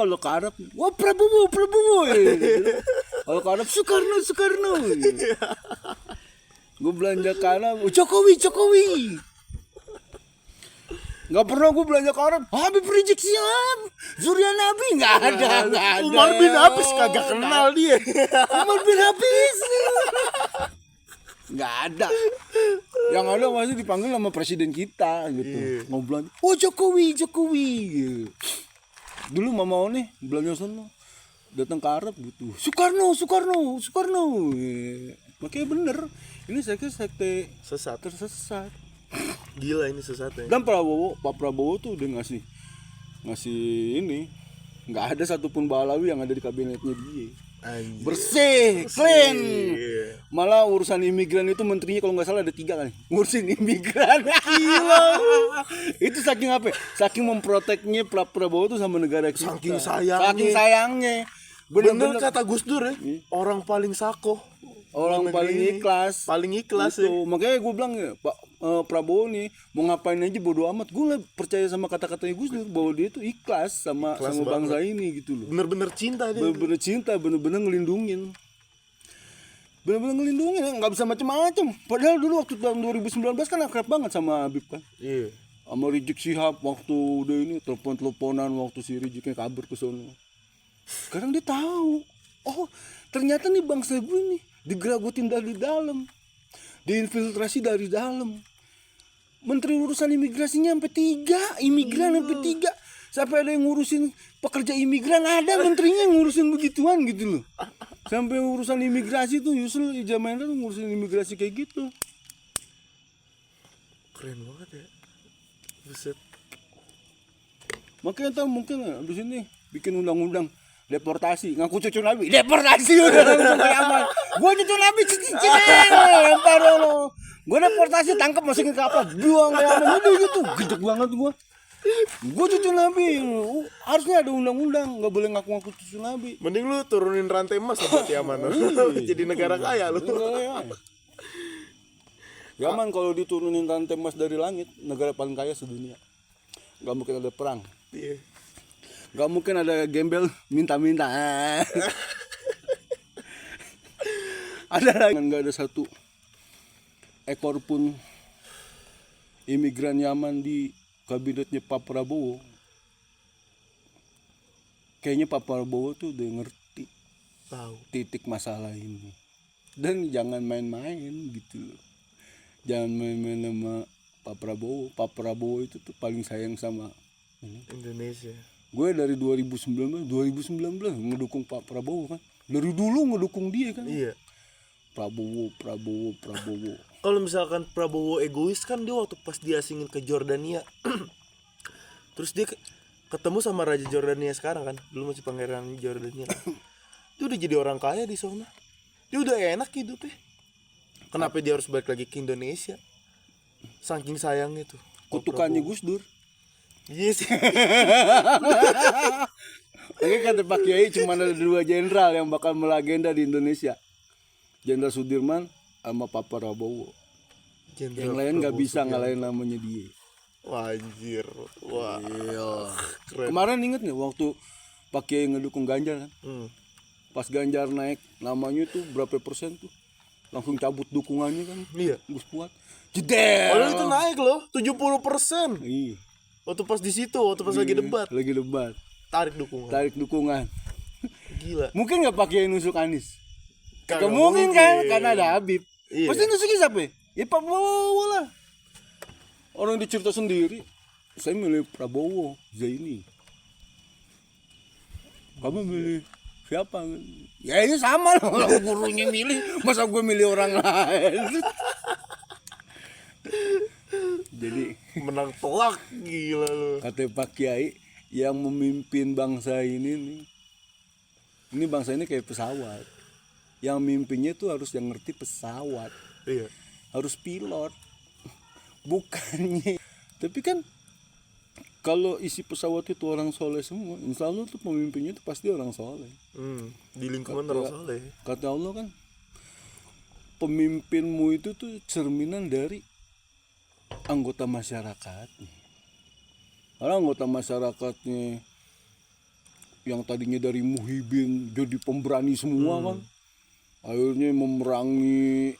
Kalau ke Arab, wah Prabowo. Kalau ke Arab, Soekarno. Gue belanja ke Arab, Jokowi. Gak pernah gue belanja ke Arab, Habib Rizik Sihab, Zurian Nabi, gak ada. Umar bin Hafiz kagak kenal dia. Umar bin Hafiz nggak ada. Yang ada masih dipanggil sama presiden kita gitu. Mau belanja, oh Jokowi gitu. Dulu mama nih belanja sana datang ke Arab gitu, Soekarno. Makanya bener, ini saya kira sekte tersesat. Gila ini sesatnya. Dan Pak Prabowo tuh udah ngasih ini, nggak ada satupun Balawi yang ada di kabinetnya dia. Anjir. Bersih, clean. Iya. Malah urusan imigran itu menterinya kalau nggak salah ada 3 kali ngurusin imigran. Gila. Itu saking apa? Saking memproteknya Prabowo tuh sama negara kita. Saking sayangnya. Bener kata Gus Dur ya. Orang paling sakoh. Orang paling ikhlas. Paling ikhlas gitu. ya. Makanya gue bilang ya, Pak Prabowo nih mau ngapain aja bodo amat. Gue percaya sama kata-katanya Gus Dur bahwa dia tuh ikhlas sama bangsa ini gitu loh. Bener-bener cinta dia. Bener-bener cinta, bener-bener ngelindungin. Nggak bisa macam-macam. Padahal dulu waktu tahun 2019 kan akrab banget sama Habib kan. Iya. Sama Rizik Sihab waktu udah ini telepon-teleponan waktu si Riziknya kabur ke sono. Sekarang dia tahu. Oh, ternyata nih bangsa gue nih digeragotin dari dalam. Diinfiltrasi dari dalam. Menteri urusan imigrasinya sampai 3, imigran sampai 3. Sampai ada yang ngurusin pekerja imigran, ada menterinya yang ngurusin begituan gitu loh. Sampai urusan imigrasi tuh Yusril Ijamahendra tuh ngurusin imigrasi kayak gitu. Keren banget ya. Buset. Makanya ntar mungkin abis ini bikin undang-undang deportasi, ngaku cucu Nabi, deportasi udah langsung kayak aman. Gua cucu Nabi lempar lo. Gua deportasi, tangkap masukin ke kapal, buang kayak aman udah gitu, gede banget gua. Gua cucu Nabi, harusnya ada undang-undang, nggak boleh ngaku-ngaku cucu Nabi. Mending lu turunin rantai emas buat Yaman. Jadi negara kaya lu. Yaman kalau diturunin rantai emas dari langit, negara paling kaya sedunia. Nggak mungkin ada perang. Iya. Gak mungkin ada gembel minta-minta. Ada lagi nggak ada satu ekor pun imigran Yaman di kabinetnya Pak Prabowo. Kayaknya Pak Prabowo tuh udah ngerti Tahu titik masalah ini. Dan jangan main-main gitu loh. Jangan main-main sama Pak Prabowo. Pak Prabowo itu tuh paling sayang sama Indonesia. Gue dari 2019 ngedukung Pak Prabowo kan. Dari dulu ngedukung dia kan. Iya. Prabowo. Kalau misalkan Prabowo egois kan dia waktu pas diasingin ke Jordania. Terus dia ketemu sama Raja Jordania sekarang kan. Dulu masih pangeran Jordania. Dia udah jadi orang kaya di sana. Dia udah enak hidupnya. Kenapa dia harus balik lagi ke Indonesia? Saking sayangnya tuh. Kutukannya Gus Dur. Iya sih. Ini kata Pak Kiai cuma ada 2 jenderal yang bakal melegenda di Indonesia. Jenderal Sudirman sama Pak Prabowo. Yang lain nggak bisa ngalahin namanya dia. Wah anjir. Wah. Iya. Keren. Kemarin inget nih waktu Pak Kiai ngedukung Ganjar kan. Pas Ganjar naik namanya tuh berapa persen tuh. Langsung cabut dukungannya kan. Iya. Gus Puat. Jedel. Padahal itu naik loh 70%. Iya. Waktu pas di situ, waktu pas lagi debat. Tarik dukungan. Gila. Mungkin nggak pakai nusuk Anies? Kagak Mungkin kan, karena ada Habib. Iya. Pasti nusuknya siapa? Ya Pak Prabowo lah. Orang dicerita sendiri. Saya milih Prabowo, Zaini. Kamu milih siapa? Ya ini sama loh, gurunya milih. Masa gue milih orang lain? Jadi menang telak gila lu. Kata Pak Kiai yang memimpin bangsa ini bangsa ini kayak pesawat. Yang mimpinnya tuh harus yang ngerti pesawat. Iya. Harus pilot. Bukannya. Tapi kan kalau isi pesawat itu orang soleh semua, insya Allah tuh pemimpinnya tuh pasti orang soleh. Di lingkungan orang soleh. Kata Allah kan, pemimpinmu itu tuh cerminan dari anggota masyarakatnya. Kalau anggota masyarakatnya yang tadinya dari Muhyiddin jadi pemberani semua kan, akhirnya memerangi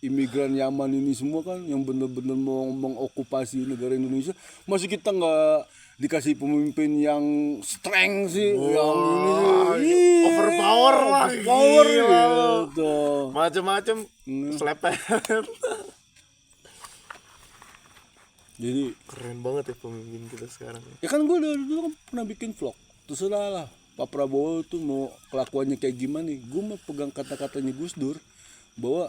imigran Yaman ini semua kan, yang benar-benar mau mengokupasi negara Indonesia. Masih kita nggak dikasih pemimpin yang strength sih, yang ini sih, overpower lah, overpower gila. gitu. Macem-macem selepet. Jadi Keren banget ya pemimpin kita sekarang. ya kan gue dulu kan pernah bikin vlog, terserah lah Pak Prabowo itu mau kelakuannya kayak gimana nih, gue mau pegang kata-katanya Gus Dur bahwa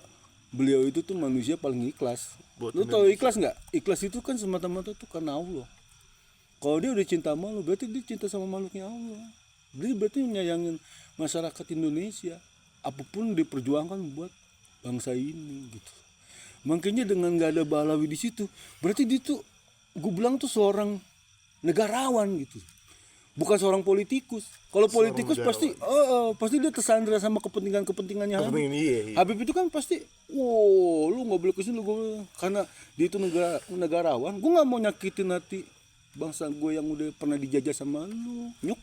beliau itu tuh manusia paling ikhlas. Buat Lu tau ikhlas nggak? Ikhlas itu kan semata-mata tuh karena Allah. Kalau dia udah cinta sama lu, berarti dia cinta sama makhluknya Allah. Dia berarti nyayangin masyarakat Indonesia, apapun diperjuangkan buat bangsa ini gitu. Makanya dengan nggak ada Balawi di situ, berarti dia tuh, gue bilang tuh seorang negarawan gitu, bukan seorang politikus. Kalau politikus pasti, pasti dia tersandra sama kepentingannya Habib. Iya. Habib itu kan pasti, wow, lu nggak boleh kesini, lu gak boleh. Karena dia itu negarawan. Gue nggak mau nyakitin hati bangsa gue yang udah pernah dijajah sama lu, nyuk.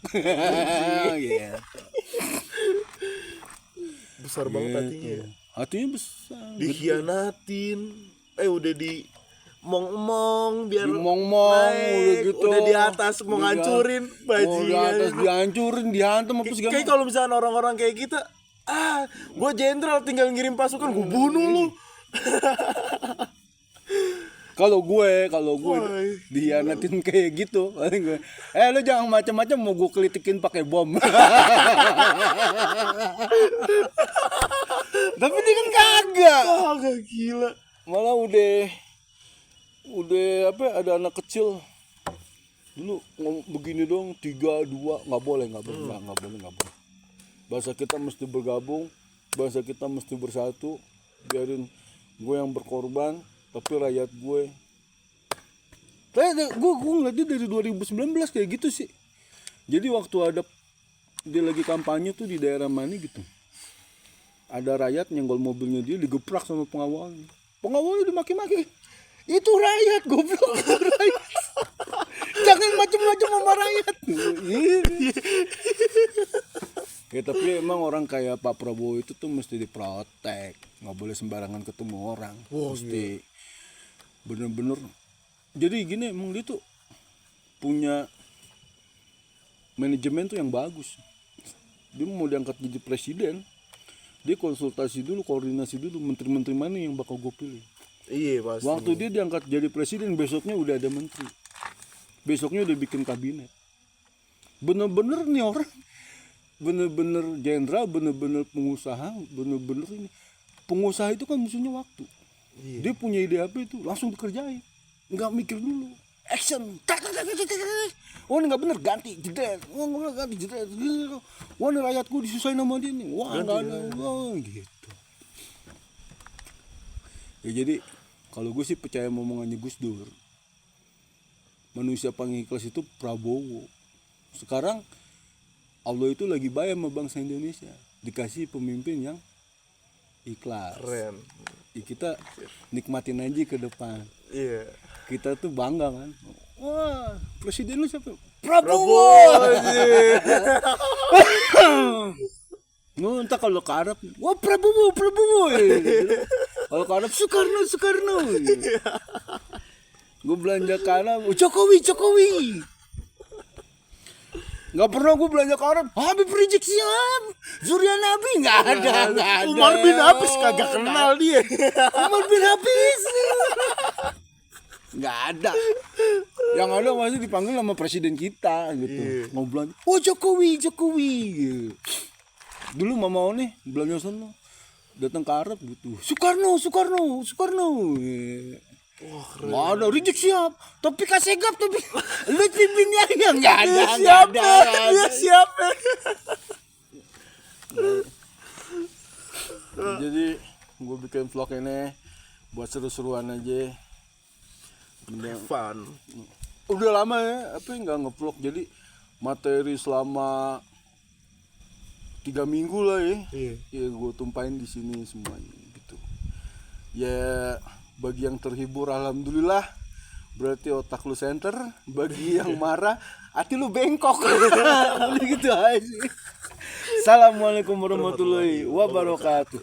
Iya. Besar banget hatinya. Hatinya besar. Dikhianatin. Udah di mong-mong biar Mong-mong naik, udah gitu. udah di atas mau Udah ngancurin di bajingan. atas dihancurin, dihantam apa segala. Kayak kalau misalnya orang-orang kayak kita, gue jenderal tinggal ngirim pasukan, gue bunuh lu. Kalau gue Woi. dihianatin kayak gitu, paling gue, lu jangan macam-macam, mau gue kelitikin pakai bom. Tapi dia kan kagak. Agak gila. Malah udah apa, ada anak kecil dulu ngomong begini dong, 3, 2, nggak boleh. Bahasa kita mesti bergabung, bahasa kita mesti bersatu. Biarin gue yang berkorban, tapi rakyat gue. Gue ngeliatnya dari 2019 kayak gitu sih. Jadi waktu ada dia lagi kampanye tuh di daerah mana gitu, ada rakyat nyenggol mobilnya dia, digeprak sama pengawalnya. Pengawalnya dimaki-maki. Itu rakyat, goblok, itu rakyat. Jangan macam-macam sama rakyat. Ya tapi emang orang kayak Pak Prabowo itu tuh mesti diprotek, nggak boleh sembarangan ketemu orang. Mesti bener-bener. Jadi gini, emang dia tuh punya manajemen tuh yang bagus. Dia mau diangkat jadi presiden, dia konsultasi dulu, koordinasi dulu, menteri-menteri mana yang bakal gue pilih. Iya pasti. Waktu dia diangkat jadi presiden, besoknya udah ada menteri, besoknya udah bikin kabinet. Bener-bener nih orang, bener-bener jenderal, bener-bener pengusaha, bener-bener ini. Pengusaha itu kan musuhnya waktu. Dia punya ide apa itu langsung dikerjain, nggak mikir dulu, action. Oh ini nggak bener, ganti jeder. Oh nggak bener, ganti jeder. Wah ini rakyatku disusahin sama dia nih. Wah nggak ada. Wah gitu. Ya jadi kalau gue sih percaya omongannya Gus Dur, manusia paling ikhlas itu Prabowo. Sekarang Allah itu lagi bayar sama bangsa Indonesia, dikasih pemimpin yang ikhlas. Keren. Ya, kita nikmatin aja ke depan. Iya. Kita tuh bangga kan. Wah presiden lu siapa? Prabowo. Entah kalau ke Arab, wah Prabowo. Kalau ke Arab Soekarno. Gue belanja ke Arab, Jokowi. Nggak pernah gue belanja ke Arab, Habib Rizik Sihab, Zurian Nabi, nggak ada. Umar bin Hafiz kagak kenal dia. Umar bin Hafiz, nggak ada. Yang ada masih dipanggil sama presiden kita gitu. Mau belanja, Jokowi. Gitu. Dulu mama nih belanja sono, datang ke Arab gitu, Soekarno. Wah, Nggak ada, Rizik Sihab, Topik Asegaf, Lutfi bin Yahya, nggak ada. Dia siapa? Jadi gue bikin vlog ini buat seru-seruan aja. Fun. Udah lama ya, nggak ngevlog. Jadi materi selama 3 minggu lah ya. Ya gue tumpahin di sini semuanya gitu. Ya bagi yang terhibur alhamdulillah, berarti otak lu center. Bagi yang marah hati lu bengkok. Udah gitu aja sih. Assalamualaikum warahmatullahi wabarakatuh.